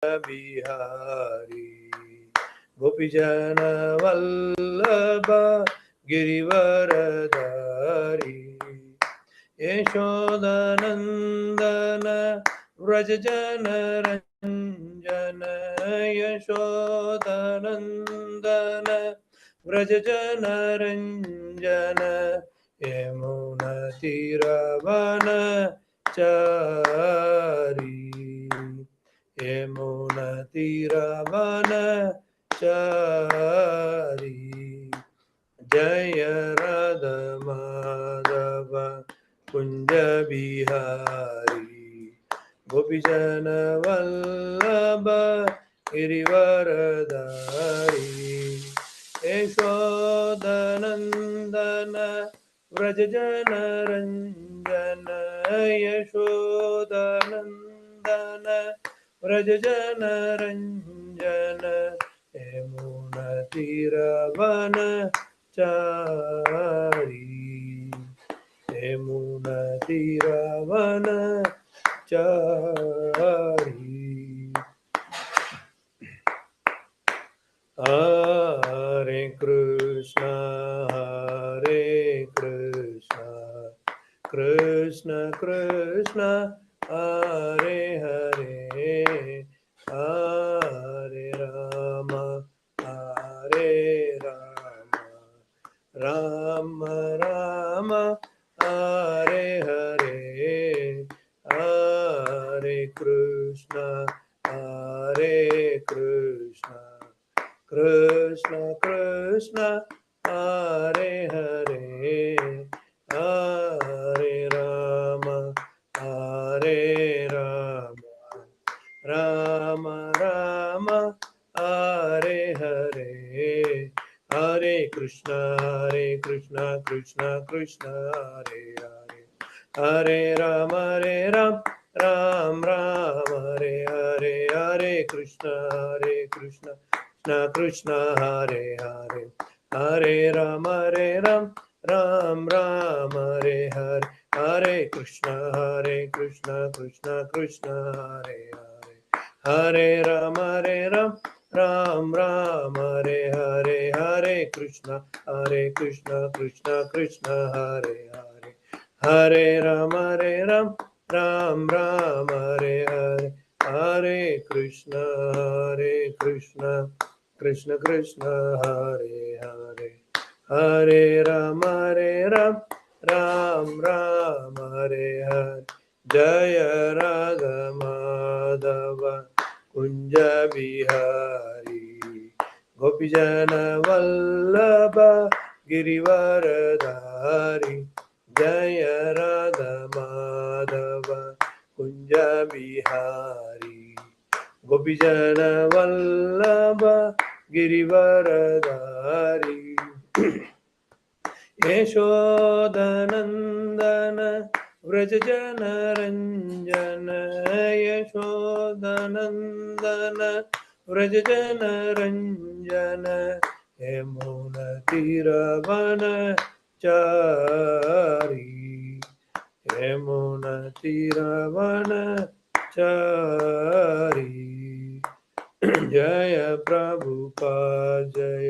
बिहारी गोपीजन वल्लभ गिरिवरधारी यशोदानन्दन व्रजजन रञ्जन यशोदानन्दन व्रजजन रञ्जन यमुनतिरवनचारी यमुनतिरवनचारी जय राधा माधव कुंज बिहारी गोपीजन वल्लभ गिरिवरधारी यशोदानन्दन व्रजजन रञ्जन यशोदानन्दन व्रजजन रञ्जन यमुनतिरवनचारी यमुनतिरवनचारी हरे कृष्णा कृष्ण कृष्ण हरे हरे हरे राम राम राम हरे हरे हरे कृष्ण कृष्ण कृष्ण हरे हरे हरे राम राम राम हरे हरे हरे कृष्ण कृष्ण कृष्ण हरे हरे हरे राम राम राम हरे हरे हरे कृष्ण कृष्ण कृष्ण हरे हरे हरे राम राम राम हरे हरे हरे कृष्ण कृष्ण कृष्ण हरे हरे हरे राम राम राम हरे हरे हरे कृष्ण कृष्ण कृष्ण हरे हरे हरे राम राम राम हरे हरे हरे कृष्ण कृष्ण कृष्ण हरे हरे हरे राम राम राम हरे हरे जय राधा माधव कुंज बिहारी गोपीजन वल्लभ गिरिवरधारी जय राधा माधव कुंज बिहारी गोपीजन वल्लभ गिरिवरधारी यशोदानन्दन व्रजजन रञ्जन यशोदानन्दन व्रजजन रञ्जन यमुनतिरवनचारी यमुनतिरवनचारी जय प्रभुपाद जय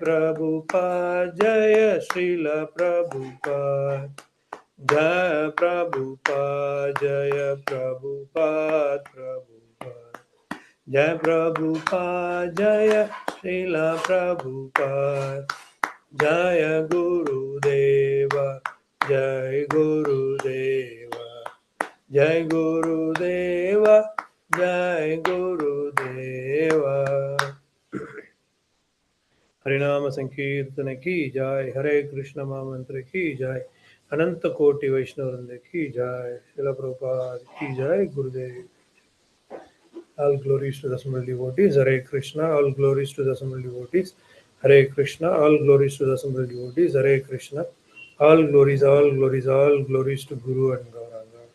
प्रभुपाद जय श्रील प्रभुपाद जय प्रभुपाद जय प्रभुपाद जय प्रभुपाद जय श्रील प्रभुपाद जय गुरुदेव जय गुरुदेव जय गुरुदेव जय गुरुदेव हरिनाम संकीर्तन की जय हरे कृष्ण महामंत्र की जय अनंत कोटि वैष्णव वृंद की जय शिला प्रभुपाद की जय गुरुदेव all glories to the assembled devotees Hare Krishna all glories to the assembled devotees Hare Krishna all glories to the assembled devotees Hare Krishna all glories all glories to Guru and Gauranga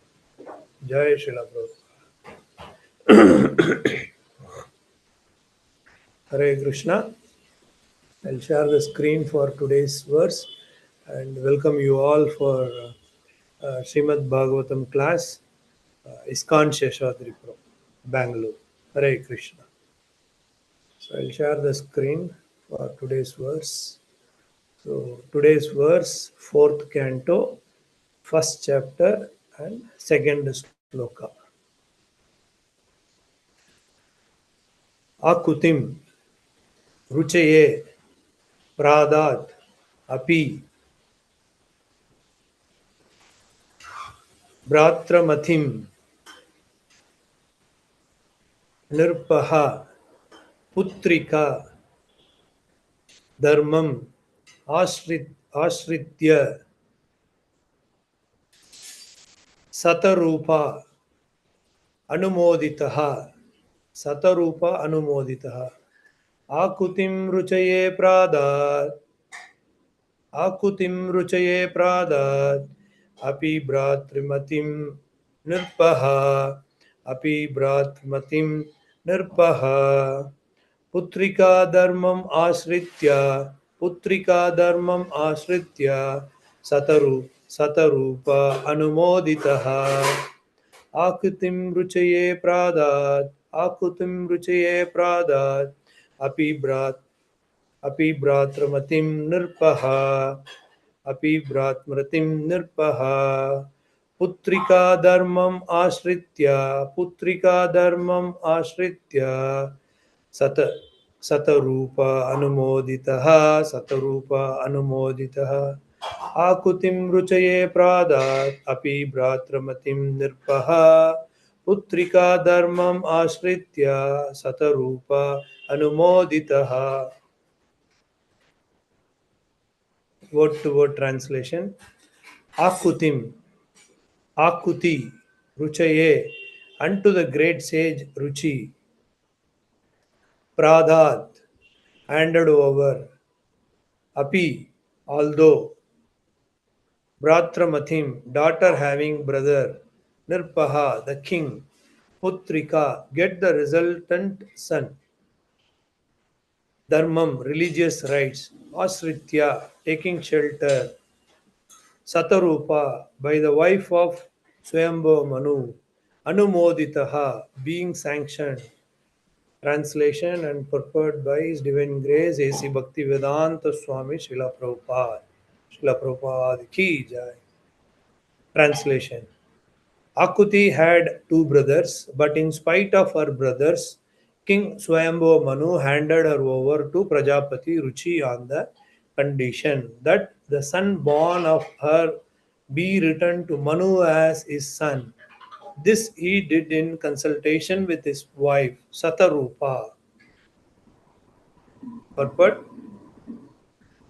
jai Srila Prabhupada Hare Krishna. I'll share the screen for today's verse and welcome you all for Srimad Bhagavatam class. ISKCON Sheshadripura, Bangalore. Hare Krishna. So I'll share the screen for today's verse. So today's verse, fourth canto, first chapter and second sloka. Akutim ruchaye pradat api Bhatramathim Nirpaha Putrika Dharmam Ashritya Satarupa Anumoditaha Satarupa Anumoditaha Akutim Ruchaye Pradat Akutim Ruchaye Pradat Api Bhatrimatim Nirpaha Api Bhatrimatim Nirpaha Putrika dharmam ashritya Putrika dharmam ashritya Satarupa anumoditaha Akutim ruchaye pradat Akutim ruchaye pradat Api brat Api Bhatramatim Nirpaha Api Bhatramatim Nirpaha Putrika dharmam ashritya Putrika dharmam ashritya सत सतरूप अनुमोदितः सतरूप अनुमोदितः आकुतिं रुचये प्रादात् अपि भ्रातृमतिं निर्पः पुत्रिका धर्मम् आश्रित्य Satrup अनुमोदितः. Word to word translation. Akutim, Akuti, Ruchaye, unto the great sage Ruchi, Pradhat, handed over, Api, although, Bhatramathim, daughter having brother, Nirpaha, the king, Putrika, get the resultant son, Dharmam, religious rites, Asritya, taking shelter, Satarupa, by the wife of Swayambho Manu, Anumoditaha, being sanctioned. Translation and purport by His Divine Grace A.C. Bhaktivedanta Swami Srila Prabhupada. Srila Prabhupada ki jai. Translation. Akuti had two brothers, but in spite of her brothers, King Swayambho Manu handed her over to Prajapati Ruchi on the condition that the son born of her be returned to Manu as his son. This he did in consultation with his wife Satarupa. Purport.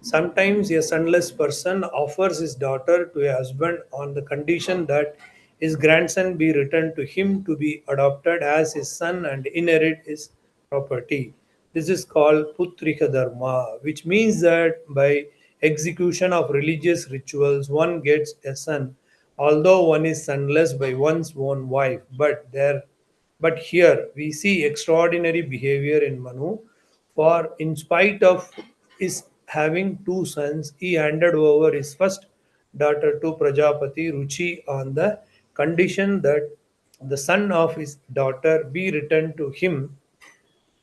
Sometimes a sonless person offers his daughter to a husband on the condition that his grandson be returned to him to be adopted as his son and inherit his property. This is called Putrika Dharma, which means that by execution of religious rituals one gets a son, although one is sonless by one's own wife. But here we see extraordinary behavior in Manu, for in spite of his having two sons, he handed over his first daughter to Prajapati Ruchi on the condition that the son of his daughter be returned to him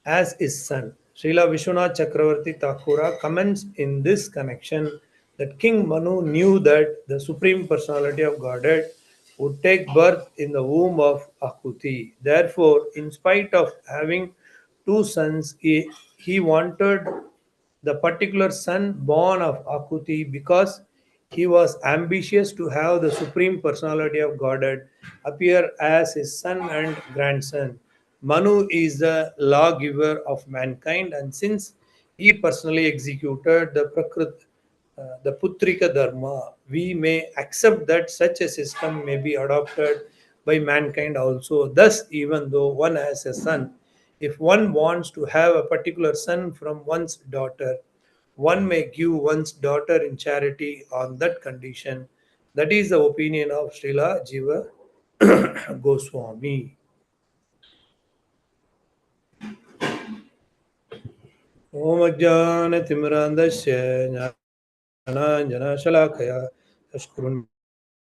as his son. Srila Vishwanath Chakravarti Thakura comments in this connection that King Manu knew that the Supreme Personality of Godhead would take birth in the womb of Akuti. Therefore, in spite of having two sons, he wanted the particular son born of Akuti because he was ambitious to have the Supreme Personality of Godhead appear as his son and grandson. Manu is the lawgiver of mankind, and since he personally executed the Putrika Dharma, we may accept that such a system may be adopted by mankind also. Thus, even though one has a son, if one wants to have a particular son from one's daughter, one may give one's daughter in charity on that condition. That is the opinion of Srila Jiva Goswami. Om Ajnana Timrandasya Jnananjana Shalakaya Tashkurun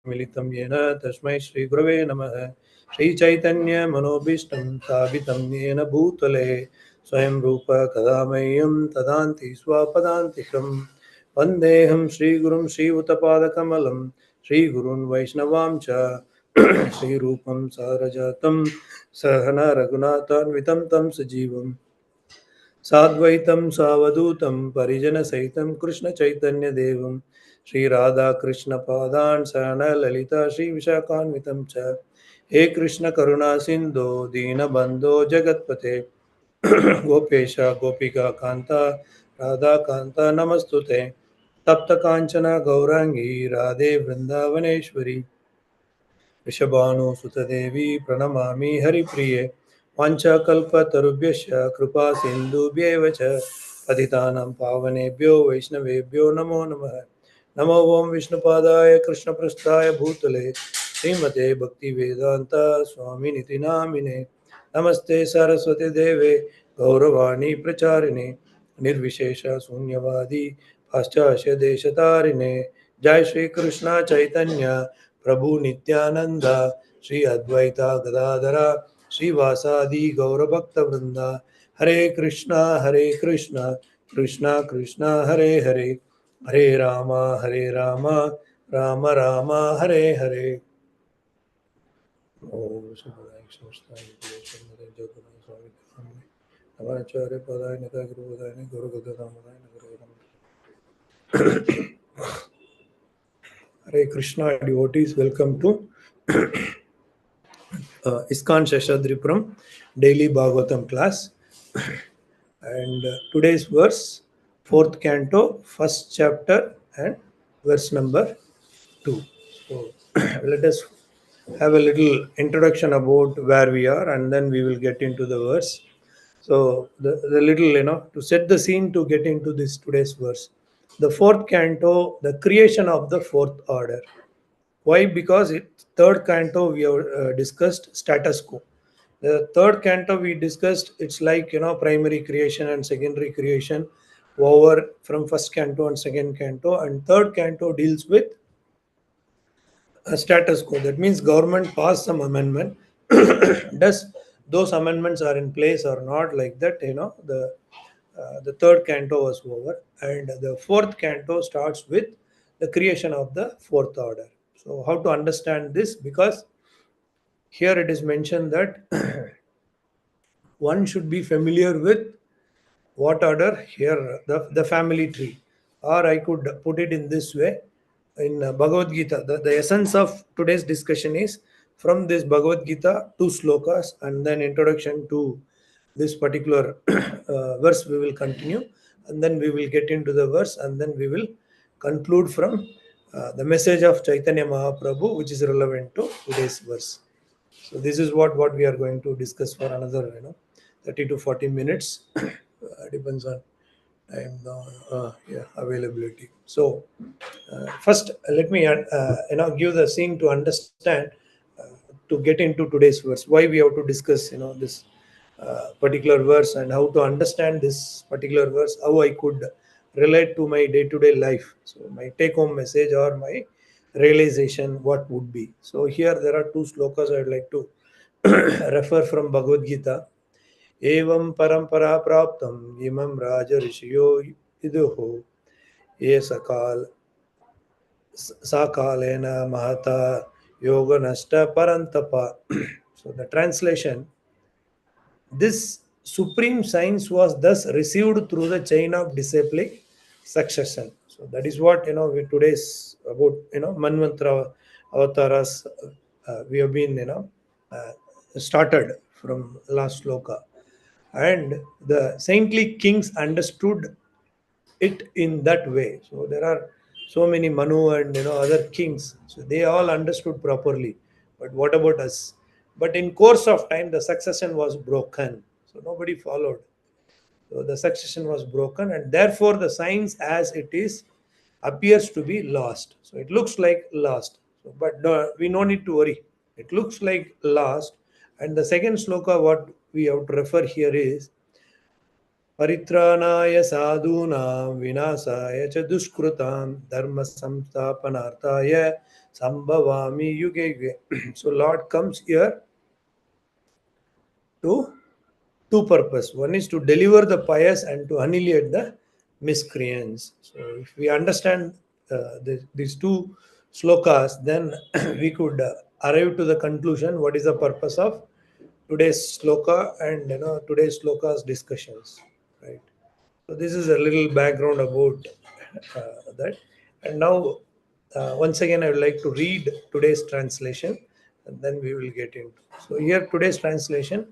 Militam Yena Tasmai Shri Gurave Namaha Shri Chaitanya Manobishtam Thavitam Yena Bhutale Swayam Rupa Kadamayam Tadanti Swapadantikam Vandeham Shri Gurum Shri Uttapada Kamalam Shri Gurun Vaishnavam Cha Shri Rupam Sarajatam Sahana Raghunathan Vitam Tam Sajivam Sadvaitam Savadutam Parijana Saitam Krishna Chaitanya Devam Sri Radha Krishna Padan Sana Lalita Sri Vishakanvitam Cha He Krishna Karuna Sindhu Dina Bandho Jagatpate Gopesha Gopika Kanta Radha Kanta Namastute Tapta Kanchana Gaurangi Radhe Vrindavaneshwari Rishabhanu Sutadevi Pranamami Haripriye Panchakalpatarubhyasya Kripa Sindhubhyeva Cha Patitanam Pavanebhyo Vaishnavebhyo Namo Namaha Namo Om Vishnupadaya Krishna Prasthaya Bhutale Srimate Bhakti Vedanta Swami Niti Namine Namaste Saraswati Deve Gauravani Pracharine Nirvishesha Sunyavadi Paschasya Deshatarine Jai Shri Krishna Chaitanya Prabhu Nityananda, Sri Advaita Gadadara, Sri Vasadi Gaurabhakta Vrinda, Hare Krishna, Krishna Krishna, Hare Hare, Hare Rama, Rama Rama, Hare Hare. Om Shabbat Shamstai Shamare Jagannath Swami Dhamma Navacharya Padaya Nita Guru Padaya Guru Gadadamaya Guru Hare Krishna devotees, welcome to ISKCON Sheshadripuram daily Bhagavatam class. And today's verse, 4th canto, 1st chapter, and verse number 2. So let us have a little introduction about where we are, and then we will get into the verse. So the little, to set the scene to get into this today's verse. The 4th canto, the creation of the 4th order. Why? Because third canto we have discussed status quo. The third canto we discussed, it's like primary creation and secondary creation over from first canto and second canto, and third canto deals with a status quo. That means government passed some amendment. Does those amendments are in place or not? Like that, the third canto was over, and the fourth canto starts with the creation of the fourth order. So, how to understand this? Because here it is mentioned that one should be familiar with what order here, the family tree, or I could put it in this way. In Bhagavad Gita, the essence of today's discussion is from this Bhagavad Gita, two slokas, and then introduction to this particular verse. We will continue, and then we will get into the verse, and then we will conclude from the message of Chaitanya Mahaprabhu, which is relevant to today's verse. So this is what we are going to discuss for another 30 to 40 minutes. Depends on time yeah, availability. So first let me give the scene to understand uh, to get into today's verse. Why we have to discuss this particular verse, and how to understand this particular verse. How I could relate to my day-to-day life. So my take-home message or my realization, what would be. So here there are two slokas I'd like to refer from Bhagavad Gita. Evam parampara praptam imam raja rishyo iduho ye sakalena mahata yoga nasta parantapa. So the translation, this supreme science was thus received through the chain of disciplic succession. So that is what we today's about Manvantra avatars we have been started from last sloka, and the saintly kings understood it in that way. So there are so many Manu and other kings, so they all understood properly. But what about us? But in course of time, the succession was broken, so nobody followed. So the succession was broken, and therefore the science as it is appears to be lost. So it looks like lost. So, but we no need to worry. It looks like lost. And the second sloka, what we have to refer here is परित्राणाय साधूनां विनाशाय च दुष्कृतां धर्म संस्थापनार्थाय संभवामि युगे युगे. So Lord comes here to two purpose. One is to deliver the pious and to annihilate the miscreants. So if we understand these two slokas, then we could arrive to the conclusion what is the purpose of today's sloka and today's slokas discussions, right? So this is a little background about that. And now, once again, I would like to read today's translation, and then we will get into. So here, today's translation: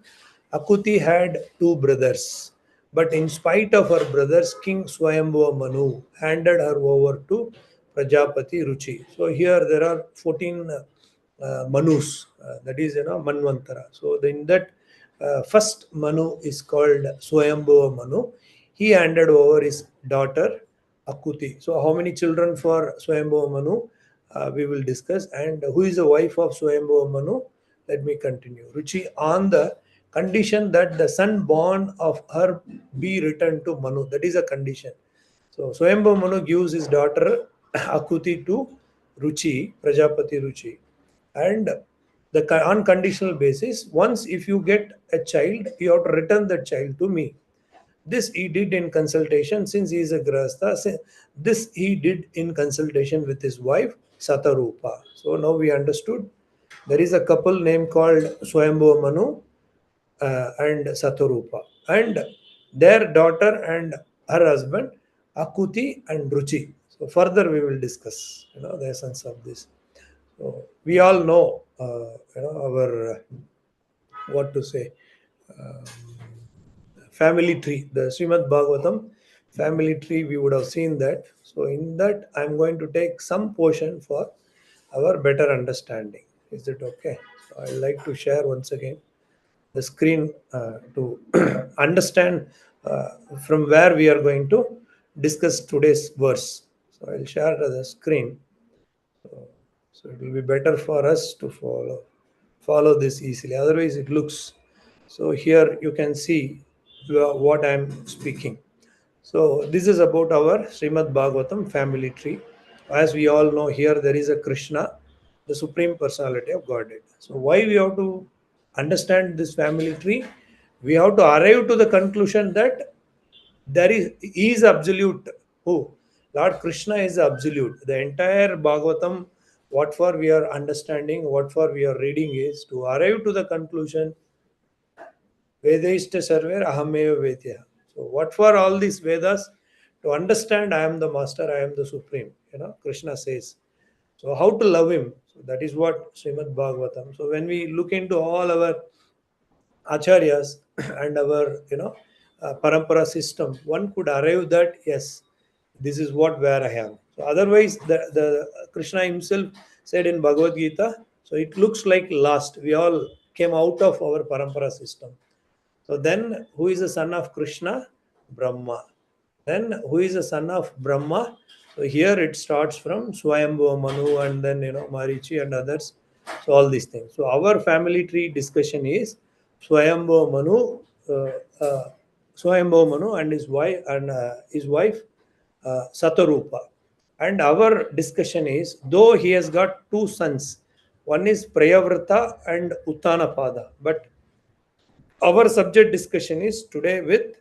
Akuti had two brothers, but in spite of her brothers, King Swayambhuva Manu handed her over to Prajapati Ruchi. So here there are 14 Manus, that is, Manvantara. So in that first Manu is called Swayambhuva Manu. He handed over his daughter Akuti. So how many children for Swayambhuva Manu? We will discuss. And who is the wife of Swayambhuva Manu? Let me continue. Ruchi, on the condition that the son born of her be returned to Manu. That is a condition. So Swayambhuva Manu gives his daughter Akuti to Ruchi, Prajapati Ruchi. And the unconditional basis, once if you get a child, you have to return that child to me. This he did in consultation, since he is a grahastha. This he did in consultation with his wife Satarupa. So now we understood there is a couple name called Swayambhuva Manu and Satarupa, and their daughter and her husband Akuti and Ruchi. So further we will discuss the essence of this. So we all know our what to say, um, family tree, the Srimad Bhagavatam family tree. We would have seen that. So in that, I'm going to take some portion for our better understanding. Is it okay? So I'd like to share once again the screen to understand from where we are going to discuss today's verse. So I'll share the screen. So it will be better for us to follow this easily. Otherwise, it looks. So here you can see what I am speaking. So this is about our Srimad Bhagavatam family tree. As we all know, here there is a Krishna, the Supreme Personality of Godhead. So why we have to understand this family tree? We have to arrive to the conclusion that there is he is absolute. Who? Lord Krishna is absolute. The entire Bhagavatam, what for we are understanding, what for we are reading, is to arrive to the conclusion Vedaishta Sarver Ahameva Vedya. So what for all these Vedas? To understand I am the master, I am the supreme. Krishna says. So how to love him? So that is what Srimad Bhagavatam. So when we look into all our acharyas and our parampara system, one could arrive that yes, this is what where I am. So otherwise, the Krishna himself said in Bhagavad Gita, so it looks like last. We all came out of our parampara system. So then, who is the son of Krishna? Brahma. Then, who is the son of Brahma? So here it starts from Swayambhuva Manu and then Marichi and others. So all these things. So our family tree discussion is Swayambhuva Manu, Swayambhuva Manu and his wife Satarupa. And our discussion is, though he has got two sons, one is Prayavrata and Uttanapada, but our subject discussion is today with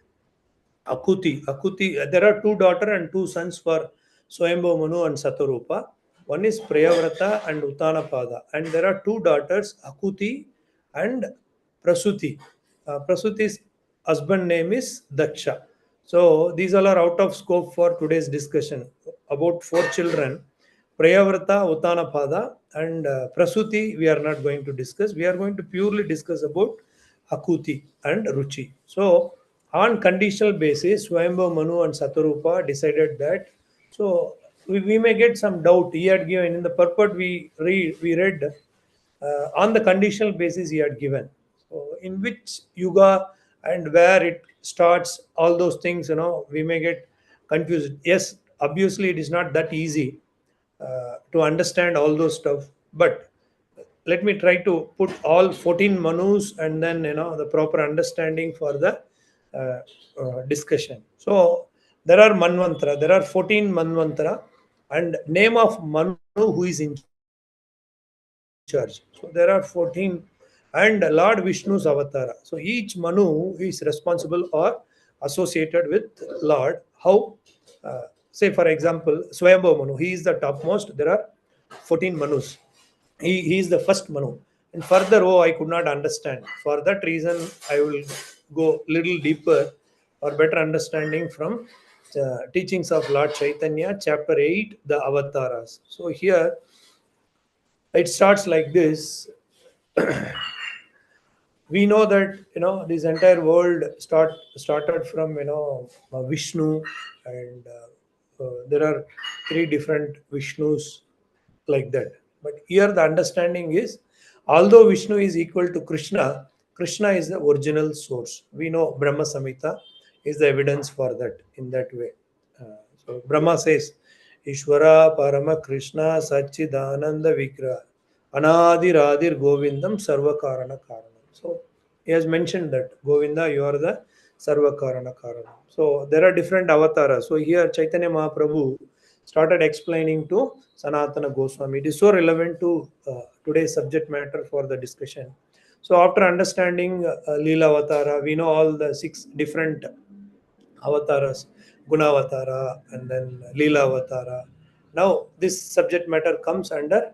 Akuti. Akuti, there are two daughters and two sons for Swayambhu Manu and Satarupa. One is Priyavrata and Uttanapada. And there are two daughters, Akuti and Prasuti. Prasuti's husband name is Daksha. So these all are out of scope for today's discussion. About four children, Priyavrata, Uttanapada, and Prasuti, we are not going to discuss. We are going to purely discuss about Akuti and Ruchi. So, on conditional basis, Swayambhu Manu and Satarupa decided that. So, we may get some doubt. He had given in the purport we read on the conditional basis he had given. So, in which yuga and where it starts, all those things, we may get confused. Yes, obviously, it is not that easy to understand all those stuff, but let me try to put all 14 manus and then the proper understanding for the discussion. So there are manvantara, there are 14 manvantara, and name of Manu who is in charge. So there are 14 Manus. and Lord Vishnu's avatara. So each Manu is responsible or associated with Lord. How? Say for example, Swayambhu Manu, he is the topmost. There are 14 Manus. He is the first Manu. And further, I could not understand. For that reason, I will go little deeper or better understanding from teachings of Lord Chaitanya, chapter 8, the avatars. So here it starts like this. We know that this entire world started from Vishnu, and there are three different Vishnus, like that. But here the understanding is, although Vishnu is equal to Krishna, Krishna is the original source. We know Brahma Samhita is the evidence for that in that way. So Brahma says, Ishvara Parama Krishna Satchidananda Vigra Anadir Adir Govindam Sarva Karana Karanam. So he has mentioned that Govinda, you are the Sarva Karana Karanam. So there are different avatars. So here Chaitanya Mahaprabhu started explaining to Sanatana Goswami. It is so relevant to today's subject matter for the discussion. So after understanding Leela Avatara, we know all the 6 different avatars, Gunavatara, and then Leela Avatara. Now this subject matter comes under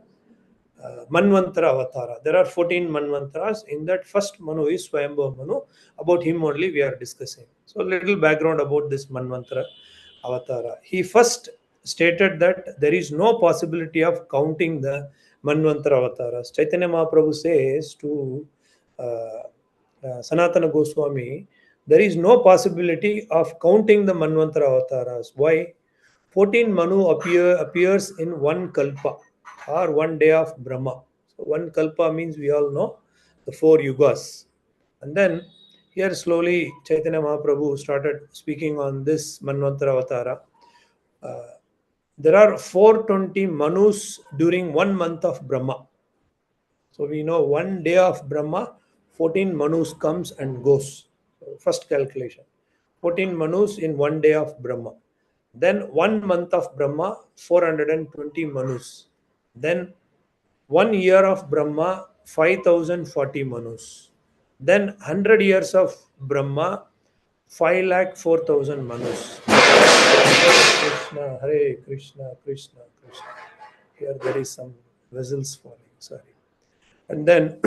Manvantara Avatara. There are 14 Manvantaras. In that, first Manu is Swayambhu Manu. About him only we are discussing. So, a little background about this Manvantara Avatara. He first stated that there is no possibility of counting the Manvantara Avataras. Chaitanya Mahaprabhu says to Sanatana Goswami, there is no possibility of counting the Manvantara Avataras. Why? 14 Manu appears in one Kalpa or one day of Brahma. So one Kalpa means we all know the 4 yugas. And then here slowly Chaitanya Mahaprabhu started speaking on this Manvantara Avatara. There are 420 Manus during 1 month of Brahma. So we know one day of Brahma, 14 Manus comes and goes. So first calculation. 14 Manus in one day of Brahma. Then 1 month of Brahma, 420 Manus. Then 1 year of Brahma, 5040 Manus. Then 100 years of Brahma, 5 lakh 4,000 Manus. Krishna, Hare Krishna, Krishna, Krishna. Here there is some vessels falling, sorry. And then,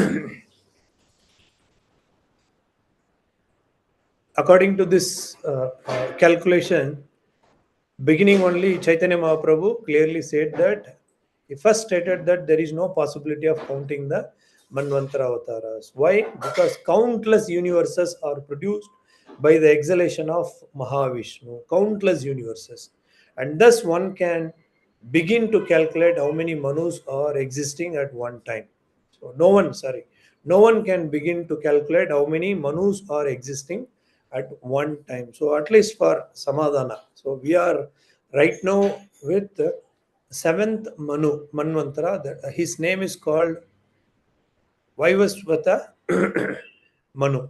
according to this calculation, beginning only Chaitanya Mahaprabhu clearly said that he first stated that there is no possibility of counting the Manvantara avatars. Why? Because countless universes are produced by the exhalation of Mahavishnu, countless universes. And thus one can begin to calculate how many Manus are existing at one time. So no one can begin to calculate how many Manus are existing at one time. So at least for Samadhana. So we are right now with the 7th Manvantara. That his name is called Vaivasvata Manu.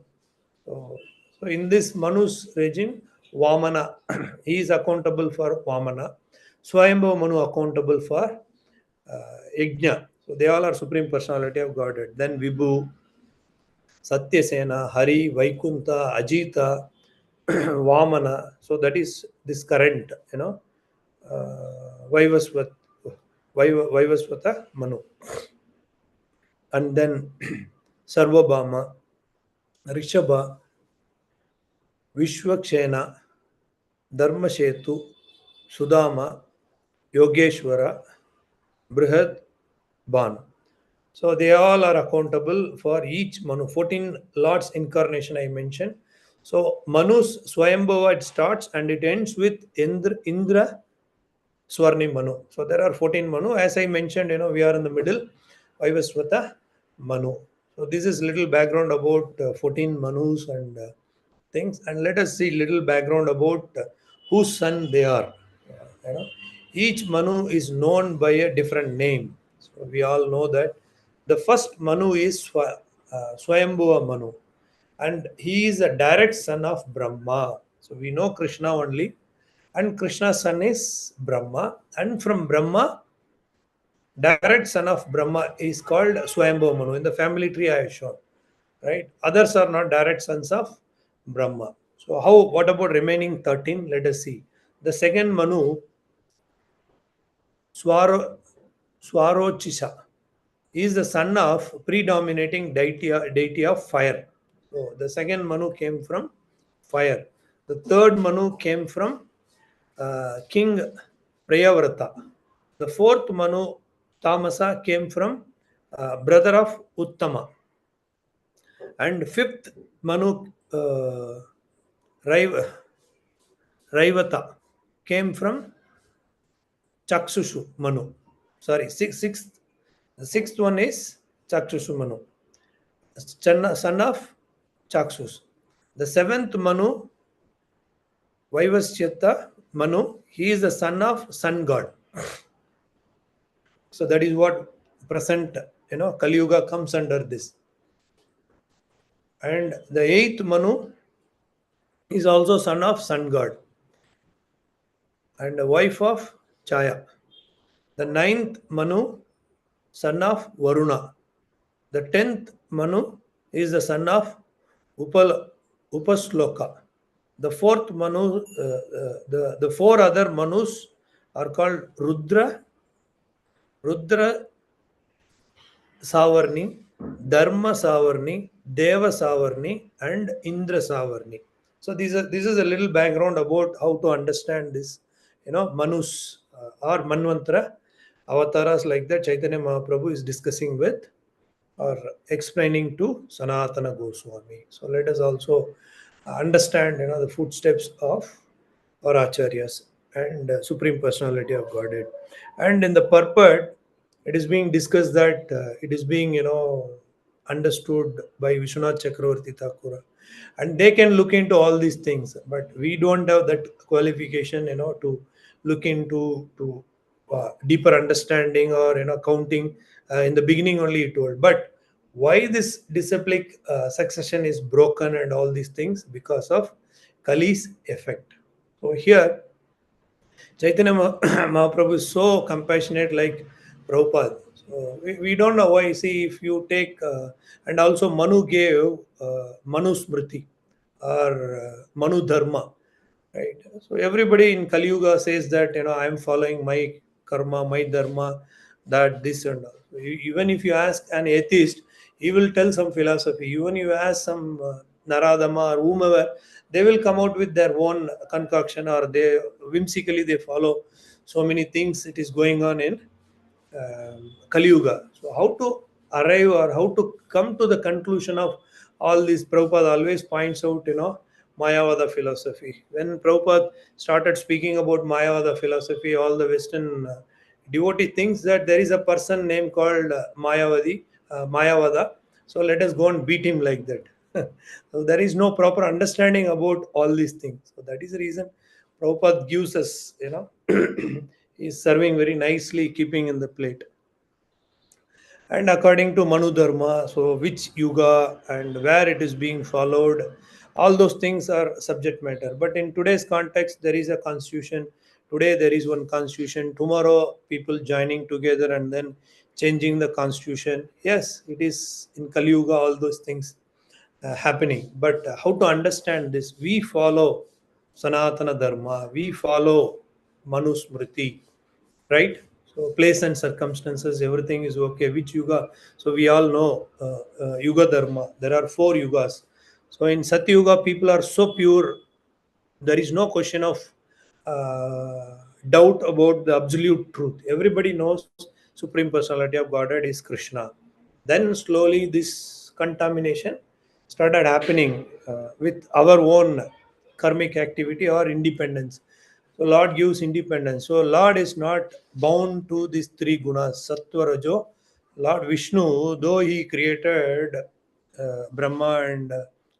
So in this Manu's regime, Vamana, he is accountable for Vamana. Swayambhu Manu accountable for Yajna. So they all are Supreme Personality of Godhead. Then Vibhu, Satyasena, Hari, Vaikunta, Ajita, Vamana. So that is this current, Vaivasvat, Vaivasvata Manu. And then Sarvabhama, Rishabha, Vishwakshena, Dharmashetu, Sudama, Yogeshwara, Brihad, Banu. So they all are accountable for each Manu. 14 Lord's incarnation I mentioned. So Manu's Swayambhava, it starts and it ends with Indra Swarni Manu. So there are 14 Manu. As I mentioned, we are in the middle. Vaivasvata Manu. So this is little background about 14 Manus and things. And let us see little background about whose son they are. You know, each Manu is known by a different name. So we all know that the first Manu is Swayambhuva Manu, and he is a direct son of Brahma. So we know Krishna only, and Krishna's son is Brahma, and from Brahma, direct son of Brahma is called Swayambhuva Manu. In the family tree I have shown. right? Others are not direct sons of Brahma. So how? What about remaining 13? Let us see. The second Manu, Swaro, Swarochisha, is the son of predominating deity of fire. So the second Manu came from fire. The third Manu came from King Priyavrata. The fourth Manu, Tamasa, came from brother of Uttama. And fifth Manu, Raiv- Raivata, came from Chakshushu Manu. Sorry, the sixth one is Chakshushu Manu, son of Chakshus. The seventh Manu, Vaivashyata Manu, he is the son of sun god. So that is what present, Kali Yuga comes under this. And the eighth Manu is also son of sun god and a wife of Chaya. The ninth Manu, son of Varuna. The tenth Manu is the son of Upasloka. The fourth Manu, the four other Manus are called Rudra Savarni, Dharma Savarni, Deva Savarni, and Indra Savarni. So this is a little background about how to understand this, Manus or Manvantara avatars like that Chaitanya Mahaprabhu is discussing with or explaining to Sanatana Goswami. So let us also understand, the footsteps of our acharyas and Supreme Personality of Godhead. And in the purport, it is being discussed that it is being, understood by Vishwanath Chakravarti Thakura. And they can look into all these things, but we don't have that qualification, to look into to deeper understanding or counting. In the beginning only it told, but why this disciplic succession is broken and all these things, because of Kali's effect. So here Chaitanya Mahaprabhu is so compassionate, like Prabhupada. So we don't know why. See, if you take, and also Manu gave Manu Smriti or Manu Dharma, right? So everybody in Kali Yuga says that, I am following my karma, my dharma, that this and all. So even if you ask an atheist, he will tell some philosophy. Even you ask some Naradama or whomever, they will come out with their own concoction, or they whimsically they follow so many things it is going on in Kali Yuga. So how to arrive or how to come to the conclusion of all this? Prabhupada always points out, Mayavada philosophy. When Prabhupada started speaking about Mayavada philosophy, all the Western devotee thinks that there is a person named called Mayavada. So let us go and beat him like that. So there is no proper understanding about all these things. So that is the reason Prabhupada gives us, is serving very nicely, keeping in the plate. And according to Manu Dharma, so which yuga and where it is being followed, all those things are subject matter. But in today's context, there is a constitution. Today there is one constitution. Tomorrow, people joining together and then changing the constitution. Yes, it is in Kali Yuga, all those things happening. But how to understand this? We follow Sanatana Dharma. We follow Manu Smriti, right? So place and circumstances, everything is okay. Which yuga? So we all know Yuga Dharma. There are four yugas. So in Satya Yuga, people are so pure. There is no question of doubt about the absolute truth. Everybody knows Supreme Personality of Godhead is Krishna. Then slowly this contamination started happening with our own karmic activity or independence. So Lord gives independence. So Lord is not bound to these three gunas, Sattva, Rajo. Lord Vishnu, though he created Brahma and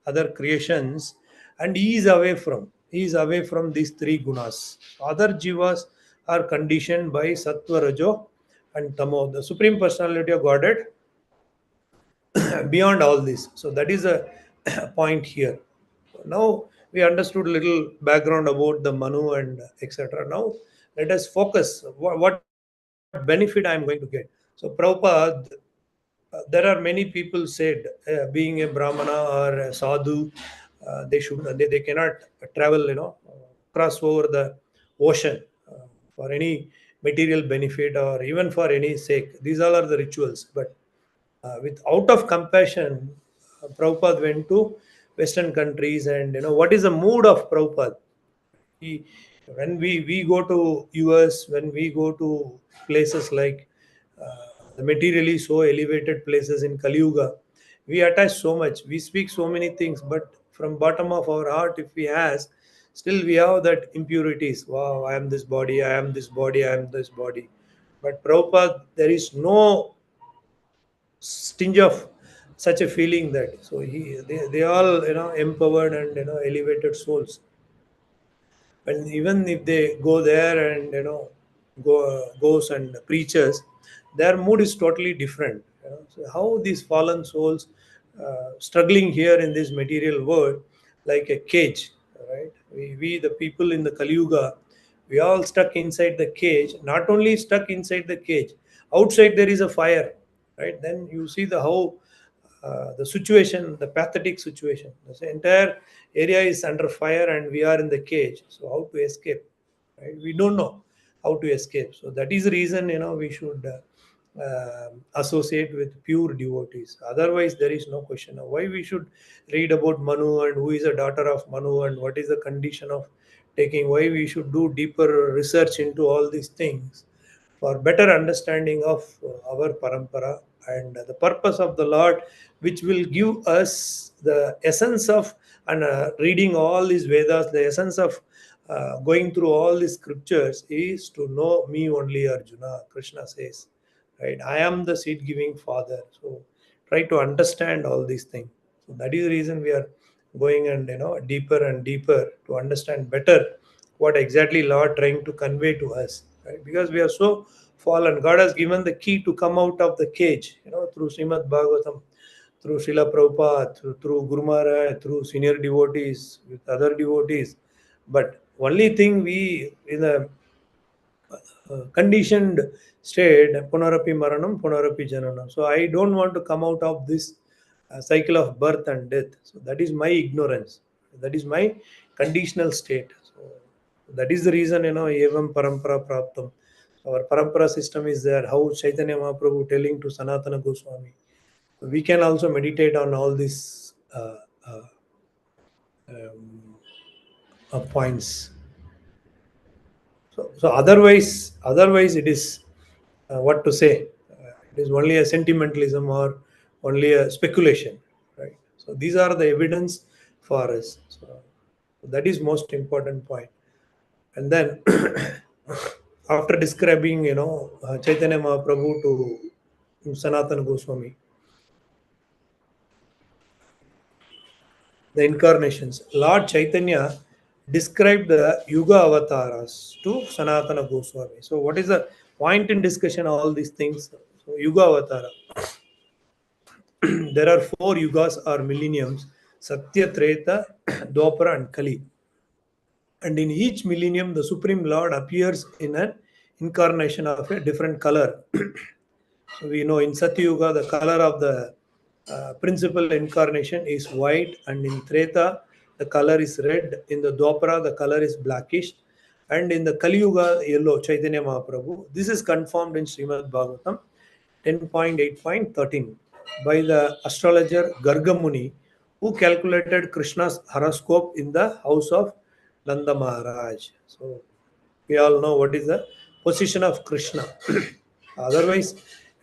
other creations, and he is away from these three gunas. Other jivas are conditioned by Sattva, Rajo, and Tamo. The Supreme Personality of Godhead beyond all this. So that is a point here. Now we understood little background about the Manu and etc. Now let us focus what benefit I am going to get. So Prabhupada There are many people said, being a Brahmana or a sadhu, they cannot travel, cross over the ocean for any material benefit or even for any sake. These all are the rituals. But with out of compassion, Prabhupada went to Western countries, and what is the mood of Prabhupada? He, when we go to US, when we go to places like the materially so elevated places in Kali Yuga, we attach so much. We speak so many things, but from bottom of our heart, if we ask, still we have that impurities. Wow, I am this body, I am this body, I am this body. But Prabhupada, there is no stinge of such a feeling that. So they all empowered and elevated souls. And even if they go there and goes and preaches, their mood is totally different. So how these fallen souls struggling here in this material world like a cage, right? We the people in the Kali Yuga, we all stuck inside the cage. Not only stuck inside the cage, outside there is a fire, right? Then you see the how the situation, the pathetic situation. The entire area is under fire and we are in the cage. So how to escape? Right? We don't know how to escape. So that is the reason we should associate with pure devotees. Otherwise, there is no question of why we should read about Manu and who is a daughter of Manu and what is the condition of taking. Why we should do deeper research into all these things for better understanding of our parampara and the purpose of the Lord, which will give us the essence of and reading all these Vedas, the essence of going through all these scriptures is to know me only, Arjuna. Krishna says, right? I am the seed giving Father. So try to understand all these things. So that is the reason we are going and deeper and deeper to understand better what exactly Lord trying to convey to us, right? Because we are so fallen. God has given the key to come out of the cage, through Srimad Bhagavatam, through Srila Prabhupada, through Guru Maharaj, through senior devotees, with other devotees. But only thing we in the conditioned state, punarapi maranam, punarapi jananam. So I don't want to come out of this cycle of birth and death. So that is my ignorance. That is my conditional state. So that is the reason, evam parampara praptam. Our parampara system is there. How Chaitanya Mahaprabhu telling to Sanatana Goswami. We can also meditate on all these um, points. So otherwise, it is what to say. It is only a sentimentalism or only a speculation, right? So these are the evidence for us. So that is most important point. And then after describing, Chaitanya Mahaprabhu to Sanatana Goswami, the incarnations, Lord Chaitanya described the Yuga avatars to Sanatana Goswami. So, what is the point in discussion? All these things. So, Yuga avatara. There are four yugas or millenniums: Satya, Treta, Dwapara, and Kali. And in each millennium, the Supreme Lord appears in an incarnation of a different color. So we know in Satyuga, the color of the principal incarnation is white, and in Treta, the color is red. In the Dwapara, the color is blackish, and in the Kali Yuga, yellow, Chaitanya Mahaprabhu. This is confirmed in Srimad Bhagavatam 10.8.13 by the astrologer Gargamuni, who calculated Krishna's horoscope in the house of Nanda Maharaj. So we all know what is the position of Krishna. Otherwise,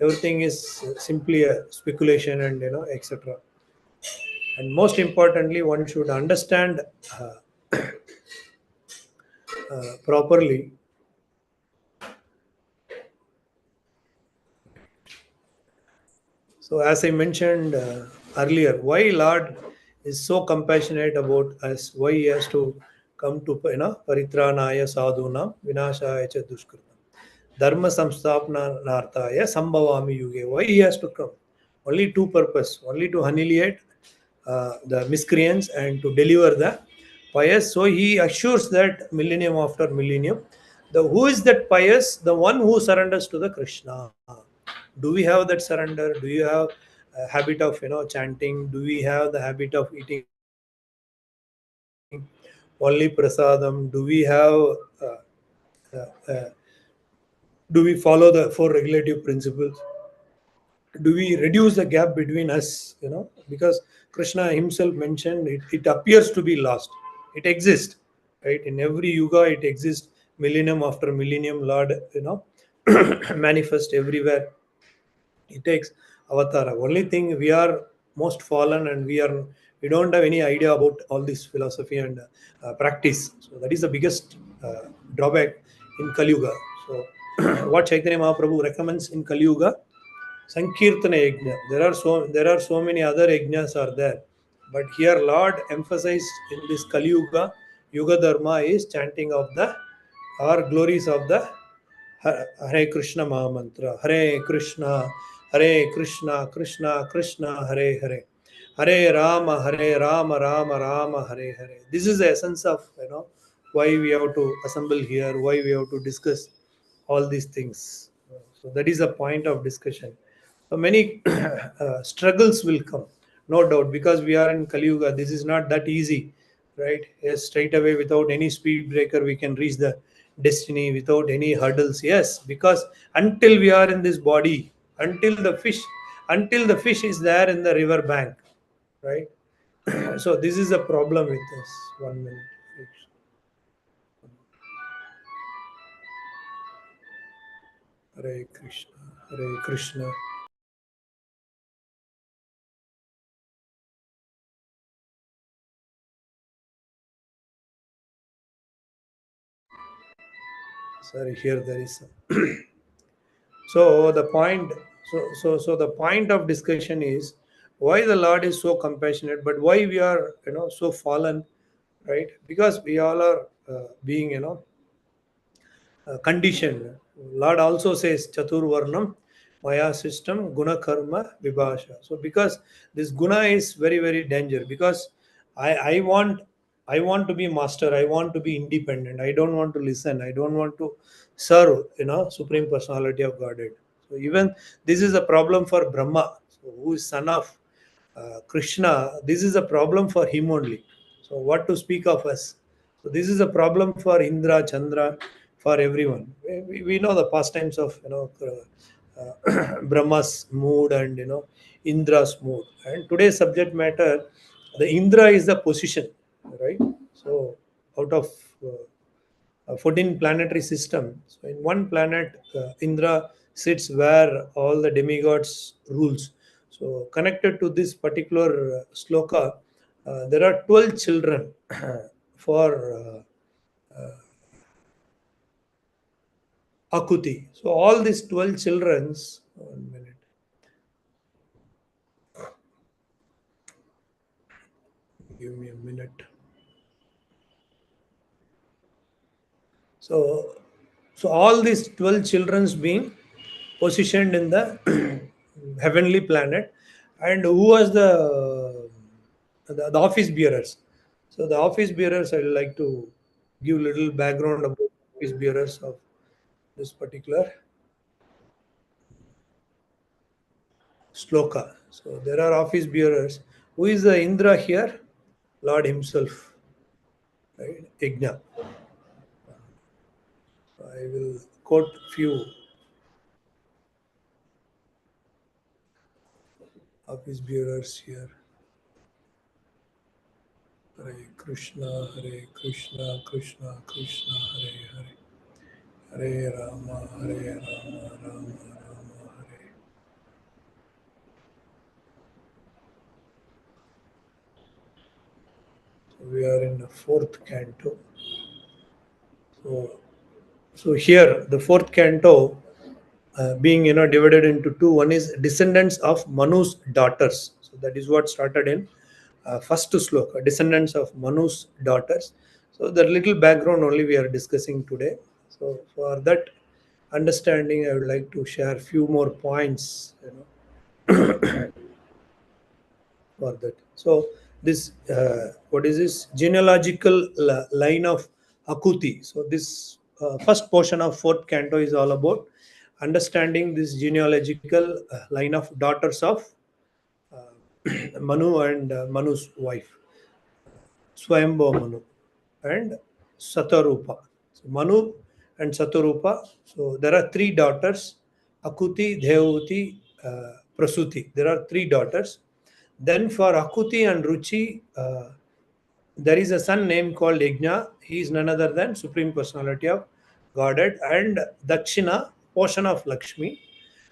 everything is simply a speculation and etc. And most importantly, one should understand properly. So, as I mentioned earlier, why Lord is so compassionate about us? Why He has to come to paritranaya sadhuna vinashaya cha dushkritam dharma samstapna narthaya sambhavami yuge. Why He has to come? Only two purpose: only to annihilate the miscreants and to deliver the pious. So He assures that millennium after millennium, the who is that pious? The one who surrenders to the Krishna. Do we have that surrender? Do you have habit of chanting? Do we have the habit of eating only prasadam? Do we have uh, uh, do we follow the four regulative principles? Do we reduce the gap between us? Because Krishna himself mentioned it appears to be lost. It exists, right? In every yuga it exists. Millennium after millennium, Lord manifest everywhere. He takes avatar. Only thing, we are most fallen, and we don't have any idea about all this philosophy and practice. So that is the biggest drawback in Kali Yuga. So what Chaitanya Mahaprabhu recommends in Kali Yuga, Sankirtana Yajna. There are so many other yajnas are there, but here Lord emphasized in this Kali Yuga, Yuga Dharma is chanting of the or glories of the Hare Krishna Mahamantra. Hare Krishna, Krishna Krishna, Hare Hare. Hare Rama, Rama Rama, Hare Hare. This is the essence of why we have to assemble here, why we have to discuss all these things. So that is the point of discussion. So many struggles will come, no doubt, because we are in Kali Yuga. This is not that easy, right? Yes, straight away without any speed breaker, we can reach the destiny without any hurdles. Yes, because until we are in this body, until the fish, until the fish is there in the river bank, right? So this is a problem with us. 1 minute. Hare Krishna, Hare Krishna. Sorry, here there is some. So the point, so the point of discussion is why the Lord is so compassionate, but why we are so fallen, right? Because we all are being conditioned. Lord also says Chaturvarnam Maya system Guna Karma Vibhasha. So because this Guna is very very danger, because I want, I want to be master, I want to be independent, I don't want to listen, I don't want to serve Supreme Personality of Godhead. So even this is a problem for Brahma, so who is son of Krishna. This is a problem for him only. So what to speak of us? So this is a problem for Indra, Chandra, for everyone. We know the pastimes of Brahma's mood and Indra's mood. And today's subject matter, the Indra is the position, right? So out of 14 planetary system, so in one planet, Indra sits where all the demigods rules. So connected to this particular sloka, there are 12 children for Akuti. So all these 12 children's, 1 minute, give me a minute. So, so all these 12 children's being positioned in the heavenly planet, and who was the office bearers. So the office bearers, I would like to give little background about office bearers of this particular sloka. So there are office bearers. Who is the Indra here? Lord himself, right? Yajna. I will quote few office bearers here. Hare Krishna, Hare Krishna, Krishna Krishna, Hare Hare. Hare Rama, Hare Rama, Rama Rama, Hare. So we are in the fourth canto. So, so here the fourth canto, being divided into two. One is descendants of Manu's daughters. So that is what started in first sloka, descendants of Manu's daughters. So the little background only we are discussing today. So for that understanding, I would like to share few more points. For that. So this what is this genealogical line of Akuti. So this first portion of fourth canto is all about understanding this genealogical line of daughters of Manu and Manu's wife, Swayambhu Manu, and Satarupa. So Manu and Satarupa. So there are three daughters: Akuti, Devahuti, Prasuti. There are three daughters. Then for Akuti and Ruchi, there is a son named called Yajna. He is none other than Supreme Personality of Godhead, and Dakshina, portion of Lakshmi.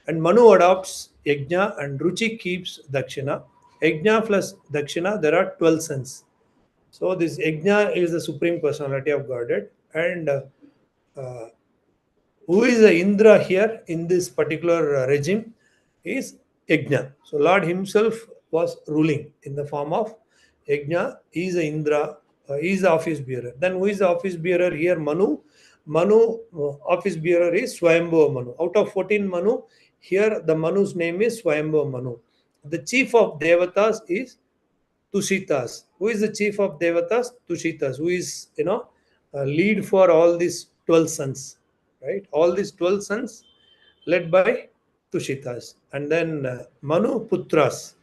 And Manu adopts Yajna and Ruchi keeps Dakshina. Yajna plus Dakshina, there are 12 sons. So this Yajna is the Supreme Personality of Godhead. And uh, who is the Indra here in this particular regime is Yajna. So Lord himself was ruling in the form of Yajna. He is the Indra. He is the office bearer. Then who is the office bearer here? Manu. Manu, office bearer is Swayambhu Manu. Out of 14 Manu, here the Manu's name is Swayambhu Manu. The chief of Devatas is Tushitas. Who is the chief of Devatas? Tushitas. Who is, lead for all these 12 sons, right? All these 12 sons led by Tushitas. And then Manu Putras.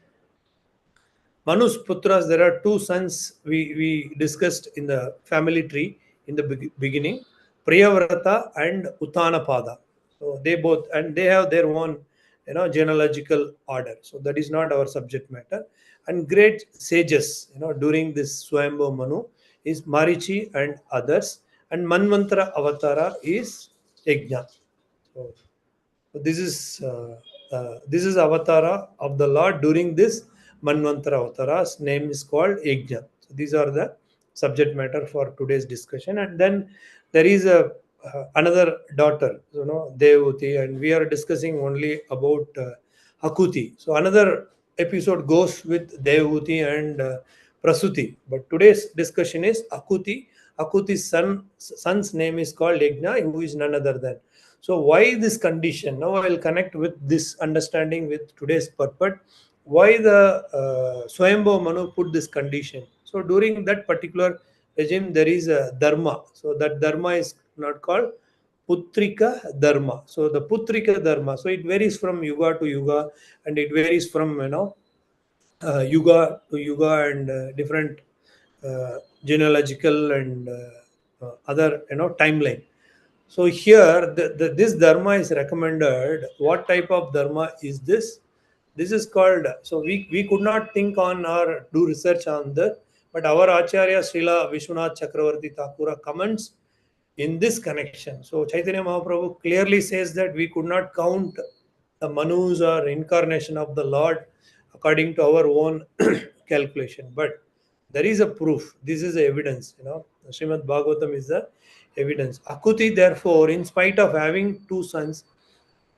Manu's Putras, there are two sons we discussed in the family tree in the beginning, Priyavrata and Uttanapada. So they both, and they have their own, genealogical order. So that is not our subject matter. And great sages, during this Swayambhu Manu is Marichi and others. And Manvantara Avatara is Yajna. So so this is Avatara of the Lord during this Manvantara Avatara's name is called Yajna. So these are the subject matter for today's discussion. And then there is a another daughter, Devuti, and we are discussing only about Hakuti. So another episode goes with Devuti and Prasuti. But today's discussion is Akuti. Akuti's son's name is called Yajna, who is none other than. So why this condition? Now I will connect with this understanding with today's purport. Why the Swayambhu Manu put this condition? So during that particular regime, there is a dharma. So that dharma is not called Putrika Dharma. So the Putrika Dharma. So it varies from yuga to yuga, and it varies from yuga to yuga, and different genealogical and other timeline. So here, this dharma is recommended. What type of dharma is this? This is called. So we could not think on or do research on that, but our Acharya Srila Vishwanath Chakravarti Thakura comments in this connection. So Chaitanya Mahaprabhu clearly says that we could not count the Manus or incarnation of the Lord according to our own calculation, but there is a proof. This is the evidence. Srimad Bhagavatam is the evidence. Akuti, therefore, in spite of having two sons,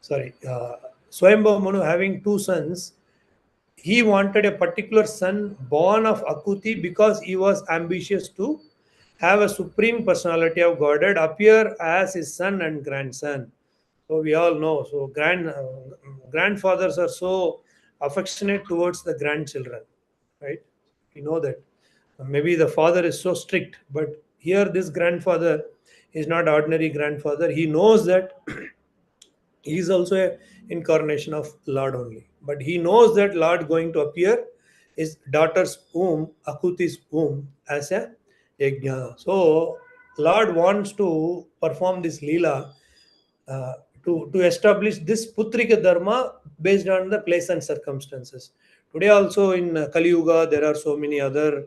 Swayambhu Manu having two sons, he wanted a particular son born of Akuti because he was ambitious to have a supreme personality of Godhead appear as his son and grandson. So we all know. So grandfathers are so affectionate towards the grandchildren, right? We know that. Maybe the father is so strict, but here this grandfather is not ordinary grandfather. He knows that he is also a incarnation of Lord only. But he knows that Lord going to appear his daughter's womb, Akuti's womb, as a yajna. So Lord wants to perform this lila uh, to establish this Putrika Dharma based on the place and circumstances. Today also in Kali Yuga, there are so many other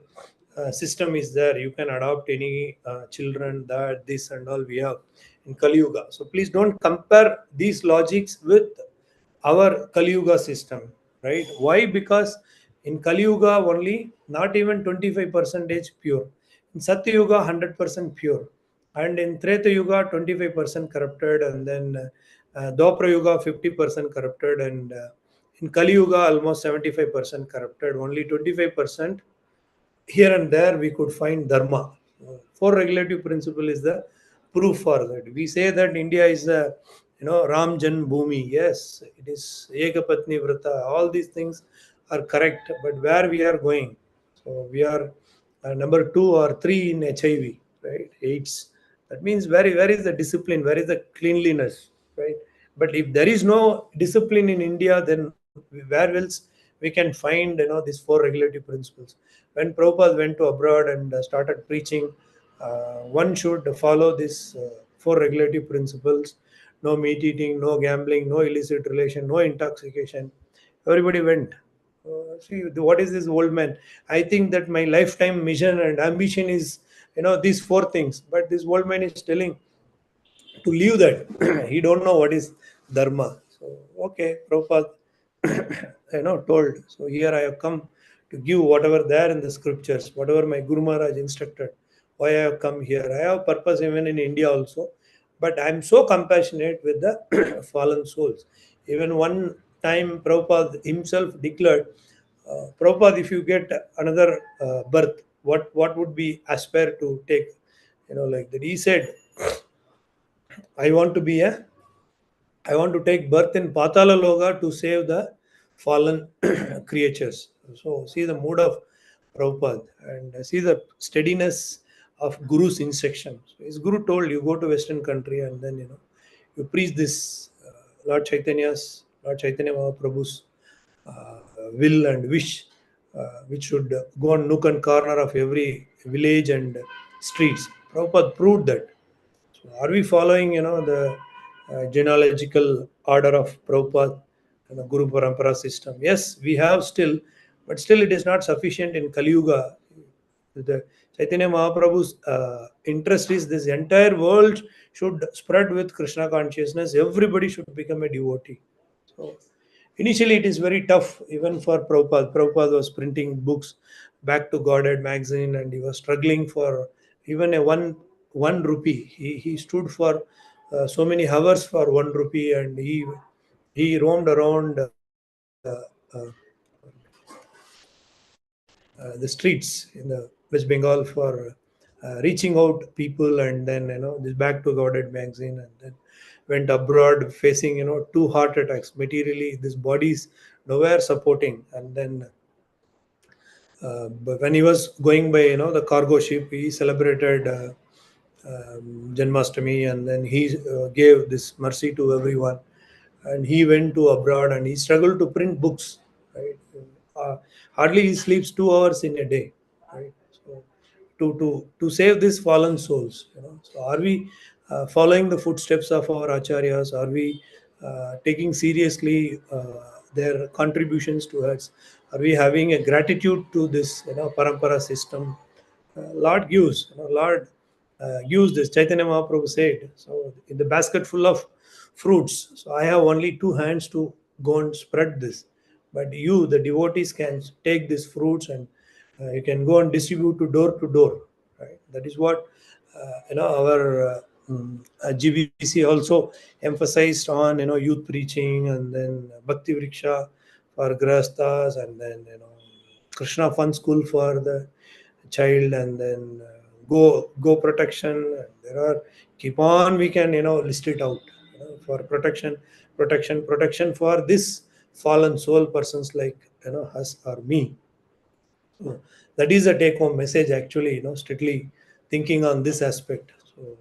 system is there. You can adopt any children, that, this and all we have in Kali Yuga. So please don't compare these logics with our Kali Yuga system, right? Why? Because in Kali Yuga only not even 25% pure. In Satya Yuga 100% pure, and in Treta Yuga 25% corrupted, and then Dwapara Yuga 50% corrupted, and in Kali Yuga almost 75% corrupted. Only 25% here and there we could find dharma. Four regulative principle is the proof for that. We say that India is a Ram Jan Bhumi. Yes, it is Ekapatni Vrata. All these things are correct, but where we are going? So we are number 2 or 3 in HIV, right? AIDS. That means where is the discipline? Where is the cleanliness, right? But if there is no discipline in India, then where else we we can find these four regulative principles. When Prabhupada went to abroad and started preaching, one should follow these four regulative principles: no meat eating, no gambling, no illicit relation, no intoxication. Everybody went. See, what is this old man? I think that my lifetime mission and ambition is, these four things. But this old man is telling to leave that. He don't know what is dharma. So, okay, Prabhupada, told. So here I have come to give whatever there in the scriptures, whatever my Guru Maharaj instructed. Why I have come here. I have purpose even in India also. But I'm so compassionate with the fallen souls. Even one time Prabhupada himself declared, Prabhupada, if you get another birth, what would be aspire to take? Like that. He said, I want to be a I want to take birth in Patala Loga to save the fallen creatures. So see the mood of Prabhupada and see the steadiness of Guru's instruction. So his Guru told you go to Western country and then you preach this Lord Chaitanya Mahaprabhu's will and wish, which should go on nook and corner of every village and streets. Prabhupada proved that. So are we following, the genealogical order of Prabhupada and the Guru Parampara system? Yes, we have still, but still it is not sufficient in Kali Yuga. The Chaitanya Mahaprabhu's interest is this entire world should spread with Krishna consciousness. Everybody should become a devotee. So initially, it is very tough even for Prabhupada. Prabhupada was printing books back to Godhead magazine, and he was struggling for even a one rupee. He stood for so many hours for 1 rupee, and he roamed around the streets in the West Bengal for reaching out people, and then this back to Godhead magazine, and then went abroad facing two heart attacks. Materially, this body's nowhere supporting, and then but when he was going by the cargo ship, he celebrated Janmashtami, and then he gave this mercy to everyone. And he went to abroad and he struggled to print books. Right, hardly he sleeps 2 hours in a day. Right, so to save these fallen souls. So are we following the footsteps of our acharyas? Are we taking seriously their contributions to us? Are we having a gratitude to this parampara system? Lord gives, Lord gives this. Chaitanya Mahaprabhu said, so in the basket full of fruits, so I have only two hands to go and spread this. But you, the devotees, can take these fruits and you can go and distribute to door. Right? That is what our GBC also emphasized on youth preaching, and then Bhakti Vriksha for Grahasthas, and then Krishna Fun School for the child, and then go protection. There are keep on we can list it out for protection for this fallen soul persons like us or me. So that is a take home message actually, strictly thinking on this aspect. So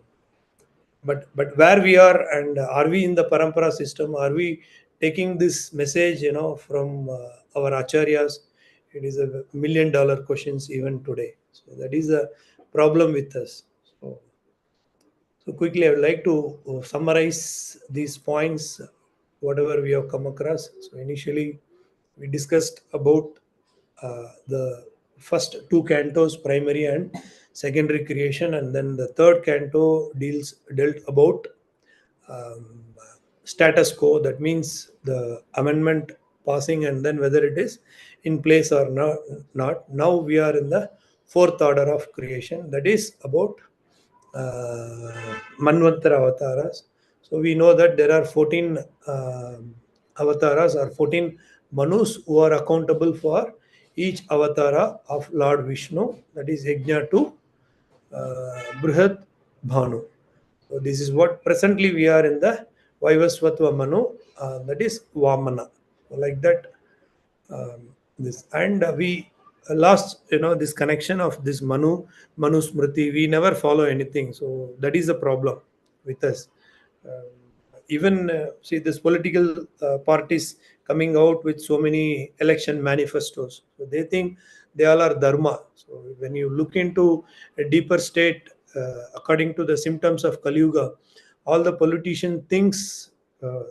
but where we are, and are we in the parampara system? Are we taking this message from our acharyas? It is a $1 million questions even today. So that is a problem with us. So quickly, I would like to summarize these points, whatever we have come across. So initially, we discussed about the first two cantos, primary and secondary creation, and then the third canto dealt about um, status quo. That means the amendment passing, and then whether it is in place or not. Now we are in the fourth order of creation. That is about Manvantara avatars. So we know that there are 14 avatars or 14 Manus who are accountable for each avatara of Lord Vishnu. That is Yajna to Brihad Bhanu. So this is what presently we are in the Vaivasvatva Manu, that is Vamana. So like that, this and we lost this connection of this Manu Smriti. We never follow anything, so that is the problem with us. Even see this political parties coming out with so many election manifestos. So they think they all are dharma. So when you look into a deeper state, according to the symptoms of Kali Yuga, all the politician thinks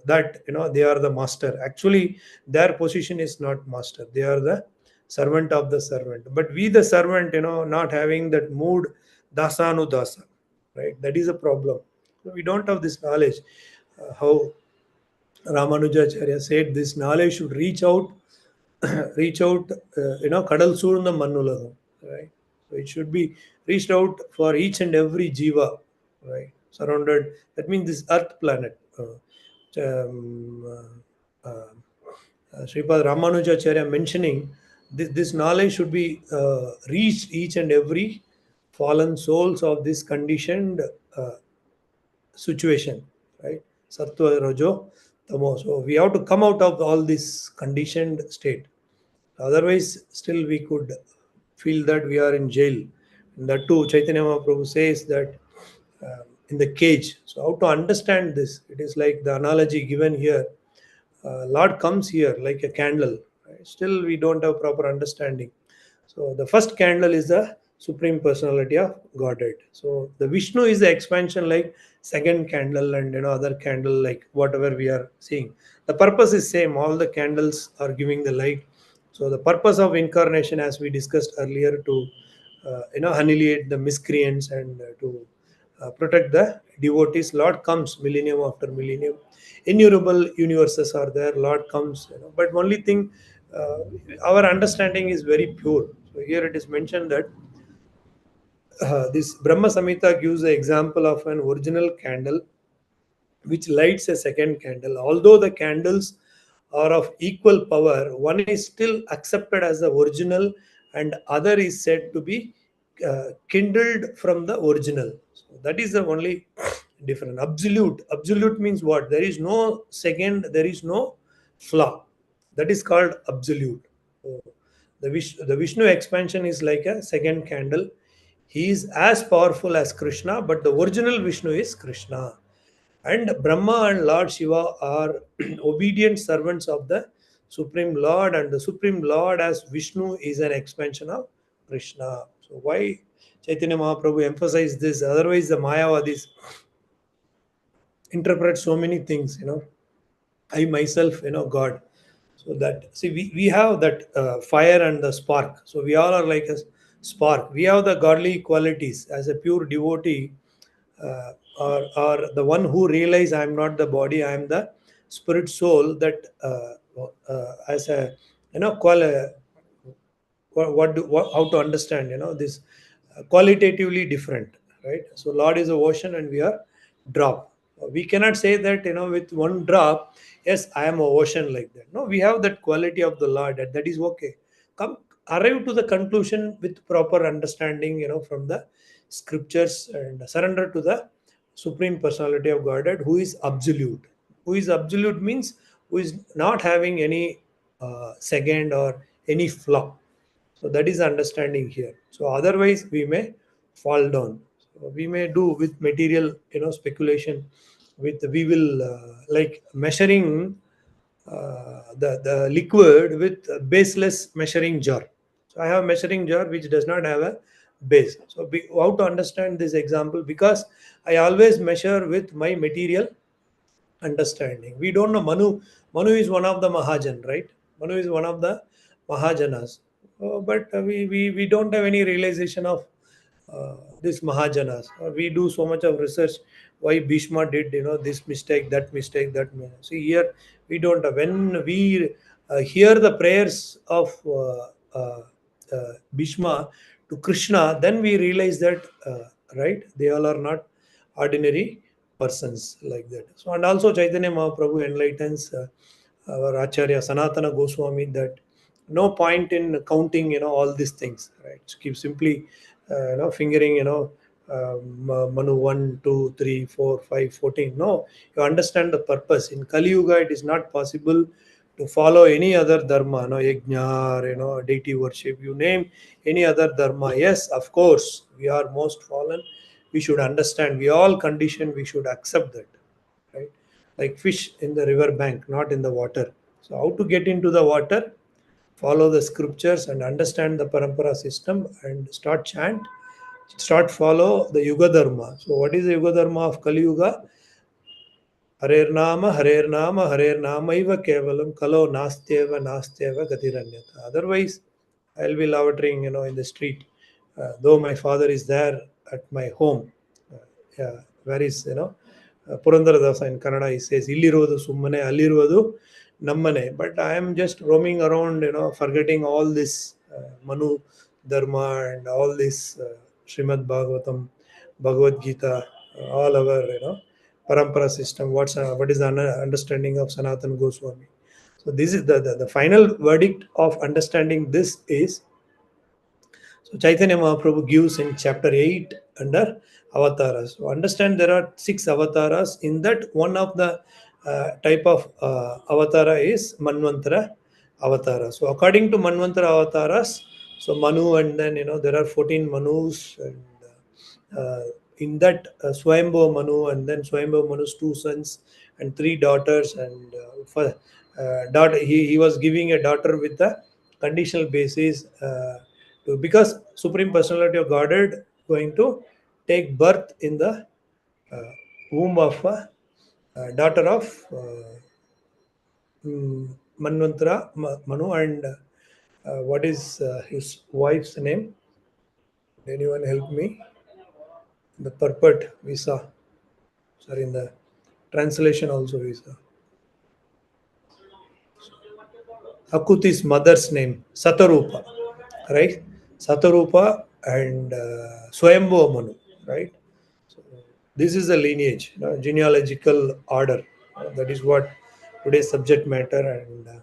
that they are the master. Actually, their position is not master. They are the servant of the servant. But we, the servant, not having that mood, dasanudasa, right? That is a problem. So we don't have this knowledge. How Ramanujacharya said, this knowledge should reach out, reach out, kadal surna mannulagam, right? So it should be reached out for each and every jiva, right? Surrounded. That means this Earth planet. Sripad Ramanujacharya mentioning this knowledge should be reached each and every fallen souls of this conditioned uh, situation, right? Sattva, Rajo, Tamo. So we have to come out of all this conditioned state. Otherwise, still we could feel that we are in jail. And that too, Chaitanya Mahaprabhu says that in the cage. So how to understand this? It is like the analogy given here. Lord comes here like a candle. Right? Still, we don't have proper understanding. So the first candle is the Supreme Personality of Godhead. So the Vishnu is the expansion like second candle and other candle like whatever we are seeing. The purpose is same. All the candles are giving the light. So the purpose of incarnation, as we discussed earlier, to annihilate the miscreants and to protect the devotees. Lord comes millennium after millennium. Innumerable universes are there. Lord comes, but only thing, uh, our understanding is very pure. So here it is mentioned that this Brahma Samhita gives the example of an original candle which lights a second candle. Although the candles are of equal power, one is still accepted as the original, and other is said to be kindled from the original. So that is the only difference. Absolute. Absolute means what? There is no second, there is no flaw. That is called absolute. So the Vishnu expansion is like a second candle. He is as powerful as Krishna, but the original Vishnu is Krishna. And Brahma and Lord Shiva are obedient servants of the Supreme Lord, and the Supreme Lord as Vishnu is an expansion of Krishna. So why Chaitanya Mahaprabhu emphasized this? Otherwise, the Mayavadis interpret so many things. I myself, God. So that, see, we have that fire and the spark. So we all are like a spark. We have the godly qualities as a pure devotee, or the one who realize I am not the body, I am the spirit soul. That as a how to understand this qualitatively different, right? So Lord is a ocean and we are drop. We cannot say that with one drop, yes, I am a ocean like that. No, we have that quality of the Lord, that is okay. Come, arrive to the conclusion with proper understanding from the scriptures, and surrender to the Supreme Personality of Godhead, who is absolute. Who is absolute means who is not having any second or any flaw. So that is understanding here. So otherwise we may fall down. So we may do with material, speculation. With we will like measuring the liquid with a baseless measuring jar. So I have a measuring jar which does not have a base. So how to understand this example? Because I always measure with my material understanding. We don't know Manu. Manu is one of the Mahajan, right? Manu is one of the Mahajanas. But we don't have any realization of this Mahajanas. We do so much of research why Bhishma did, this mistake, that mistake, that. See here, we don't. When we hear the prayers of Bhishma to Krishna, then we realize that, right, they all are not ordinary persons like that. So, and also Chaitanya Mahaprabhu enlightens our Acharya Sanatana Goswami that no point in counting, all these things, right? So keep simply, fingering, Manu 1, 2, 3, 4, 5, 14. No, you understand the purpose. In Kali Yuga, it is not possible to follow any other dharma, yajna, or, deity worship. You name any other dharma. Yes, of course, we are most fallen. We should understand. We all conditioned. We should accept that, right? Like fish in the river bank, not in the water. So how to get into the water? Follow the scriptures and understand the parampara system and start chant. Start follow the Yuga Dharma. So what is the Yuga Dharma of Kali Yuga? Harer Nama, Iva Kevalam, Kalo Nastyeva Gatiranyata. Otherwise, I'll be lavatoring, in the street. Though my father is there at my home. Yeah, where is, Purandaradasa in Kannada, he says, Illirodu Summane, Alliruadu Nammane. But I am just roaming around, forgetting all this Manu Dharma and all this Srimad Bhagavatam, Bhagavad Gita, all our, parampara system. What is the understanding of Sanatan Goswami? So this is the final verdict of understanding this is, so Chaitanya Mahaprabhu gives in chapter 8 under avatars. So understand there are 6 avatars. In that, one of the type of avatara is Manvantara avatara. So according to Manvantara avatars, so Manu, and then there are 14 Manus, and in that Swayambhu Manu, and then Swayambhu Manu's 2 sons and 3 daughters, and for daughter, he was giving a daughter with a conditional basis, because Supreme Personality of Godhead going to take birth in the uh, womb of a daughter of Manvantara Manu, and what is his wife's name? Anyone help me? The purport visa. Sorry, in the translation also visa. Akuti's mother's name, Satarupa, right? Satarupa and Swayambhu Manu, right? So this is the lineage, genealogical order. That is what today's subject matter, and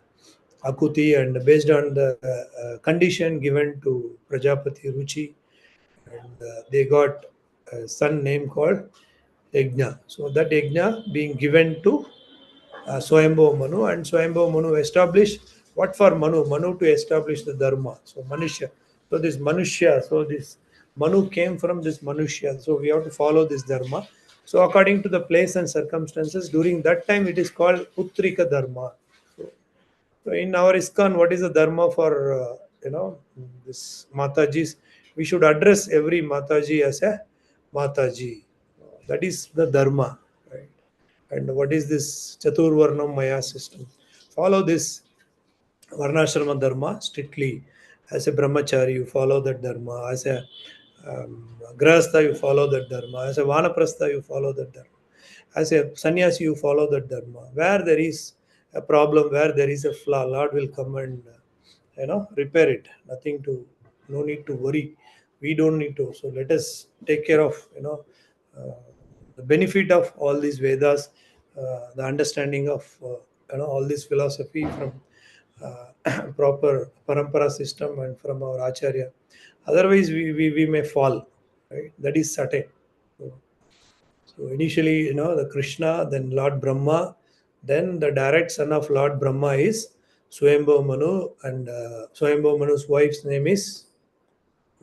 Akuti, and based on the condition given to Prajapati Ruchi, and they got a son name called Yajna. So that Yajna being given to Swayambhu Manu, and Swayambhu Manu established what for Manu? Manu to establish the Dharma. So Manushya. So this Manushya, so this Manu came from this Manushya. So we have to follow this Dharma. So according to the place and circumstances, during that time it is called Uttrika Dharma. So in our ISKCON, what is the Dharma for this Matajis? We should address every Mataji as a Mataji. That is the Dharma, right? And what is this Chaturvarnam Maya system? Follow this Varnashrama Dharma strictly. As a Brahmachari, you follow that Dharma. As a Grahastha, you follow that Dharma. As a Vanaprastha, you follow that Dharma. As a sannyasi, you follow that Dharma. Where there is a problem, where there is a flaw, Lord will come and repair it. Nothing to, no need to worry. We don't need to. So let us take care of uh, the benefit of all these Vedas, the understanding of all this philosophy from proper parampara system and from our acharya. Otherwise, we may fall. Right? That is certain. So, so initially, the Krishna, then Lord Brahma, then the direct son of Lord Brahma is Swayambhu Manu, and Swayambhu Manu's wife's name is,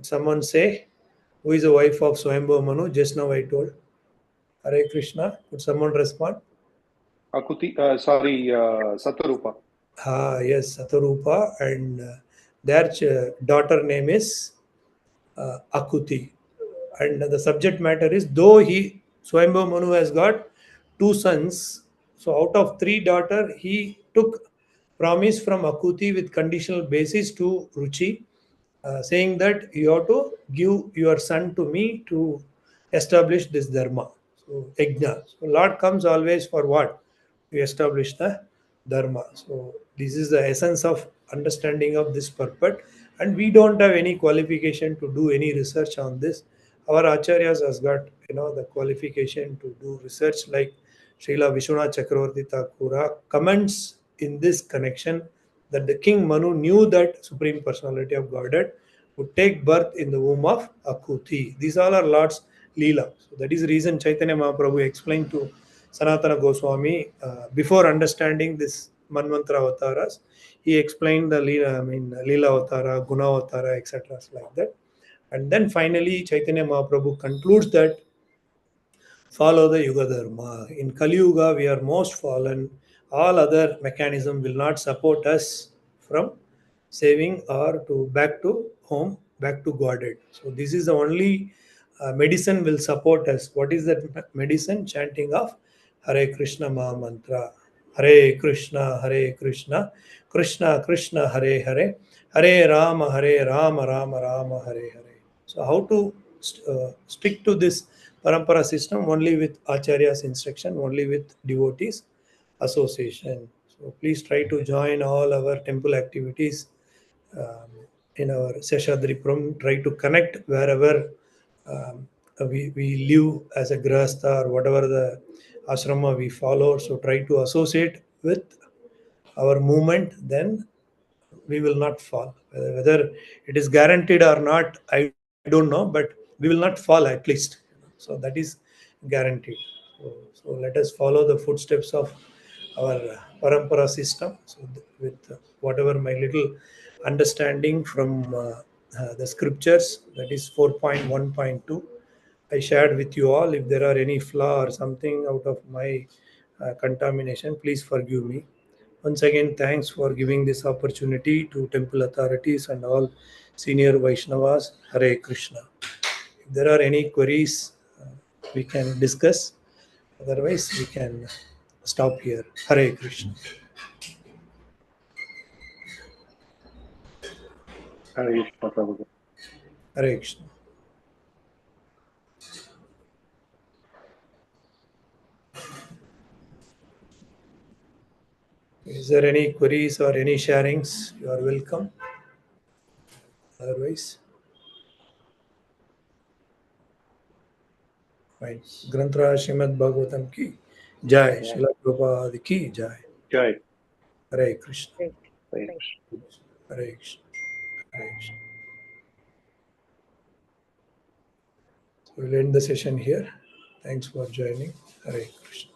someone say, who is the wife of Swayambhu Manu? Just now I told. Hare Krishna. Could someone respond? Satarupa. Yes, Satarupa, and their daughter name is Akuti. And the subject matter is, though Swayambhu Manu has got 2 sons, so out of 3 daughters, he took promise from Akuti with conditional basis to Ruchi, saying that you have to give your son to me to establish this dharma. So yajna. So Lord comes always for what? To establish the dharma. So this is the essence of understanding of this purport, and we don't have any qualification to do any research on this. Our acharyas has got the qualification to do research, like Srila Vishwanath Chakravarti Thakura comments in this connection that the king Manu knew that Supreme Personality of Godhead would take birth in the womb of Akuti. These all are Lord's Leela. So that is the reason Chaitanya Mahaprabhu explained to Sanatana Goswami before understanding this Manvantara avatars. He explained the Leela, Leela avatara, Guna avatara, etc. like that. And then finally, Chaitanya Mahaprabhu concludes that follow the Yuga Dharma. In Kali Yuga, we are most fallen. All other mechanism will not support us from saving or to back to home, back to Godhead. So this is the only medicine will support us. What is that medicine? Chanting of Hare Krishna Maha Mantra. Hare Krishna, Hare Krishna, Krishna Krishna, Hare Hare, Hare Rama, Hare Rama, Rama Rama, Hare Hare. So how to stick to this parampara system? Only with Acharya's instruction, only with devotees association. So please try to join all our temple activities um, in our Seshadripram. Try to connect wherever we live as a grahastha or whatever the ashrama we follow. So try to associate with our movement, then we will not fall. Whether it is guaranteed or not, I don't know, but we will not fall at least. So that is guaranteed. So let us follow the footsteps of our parampara system. So with whatever my little understanding from the scriptures, that is 4.1.2, I shared with you all. If there are any flaw or something out of my contamination, please forgive me. Once again, thanks for giving this opportunity to temple authorities and all senior Vaishnavas. Hare Krishna. If there are any queries, we can discuss. Otherwise, we can stop here. Hare Krishna. Hare Krishna, Prabhu. Hare Krishna. Is there any queries or any sharings? You are welcome. Otherwise, fine. Granthra Srimad Bhagavatam ki Jai. Yeah. Srila Prabhupada ki Jai. Jai. Hare Krishna. Great. Hare Thank Krishna. Hare Krishna. Hare Krishna. So we'll end the session here. Thanks for joining. Hare Krishna.